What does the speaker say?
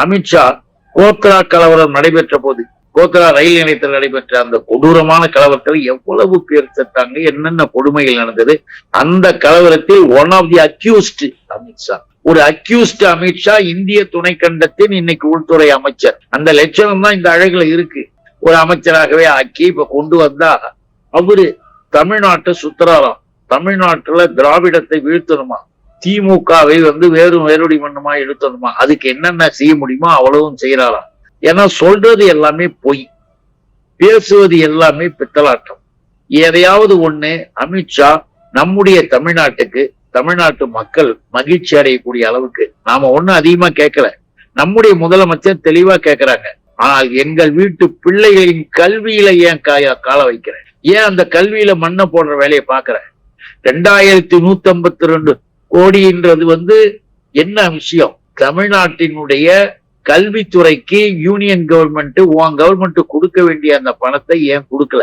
அமித்ஷா கோத்ரா கலவரம் நடைபெற்ற போது, கோத்ரா ரயில் நிலையத்தில் நடைபெற்ற அந்த கொடூரமான கலவரத்தில் எவ்வளவு பேர் செத்தாங்க, என்னென்ன கொடுமைகள் நடந்தது. அந்த கலவரத்தில் one of the accused Amit Shah, ஒரு அக்யூஸ்ட் அமித்ஷா இந்திய துணைக்கண்டத்தின் இன்னைக்கு உள்துறை அமைச்சர். அந்த லட்சணம் தான் இந்த அழகுல இருக்கு. ஒரு அமைச்சராகவே ஆக்கி இப்ப கொண்டு வந்தா அவரு தமிழ்நாட்டை சுத்துறாராம். தமிழ்நாட்டுல திராவிடத்தை வீழ்த்தணுமா, திமுகவை வேறுடி மண்ணுமா இழுத்தணுமா, அதுக்கு என்னென்ன செய்ய முடியுமோ அவ்வளவும் செய்யறாராம். ஏன்னா சொல்றது எல்லாமே பொய், பேசுவது எல்லாமே பித்தலாட்டம். எதையாவது ஒண்ணு அமித்ஷா நம்முடைய தமிழ்நாட்டுக்கு, தமிழ்நாட்டு மக்கள் மகிழ்ச்சி அடையக்கூடிய அளவுக்கு நாம ஒண்ணு அதிகமா கேட்கல. நம்முடைய முதலமைச்சர் தெளிவா கேட்கிறாங்க, ஆனால் எங்கள் வீட்டு பிள்ளைகளின் கல்வியில ஏன் கால வைக்கிறேன், ஏன் அந்த கல்வியில மண்ணை போடுற வேலையை பாக்குறேன். 2152 கோடின்றது என்ன விஷயம்? தமிழ்நாட்டினுடைய கல்வித்துறைக்கு யூனியன் கவர்மெண்ட், உன் கவர்மெண்ட் கொடுக்க வேண்டிய அந்த பணத்தை ஏன் கொடுக்கல?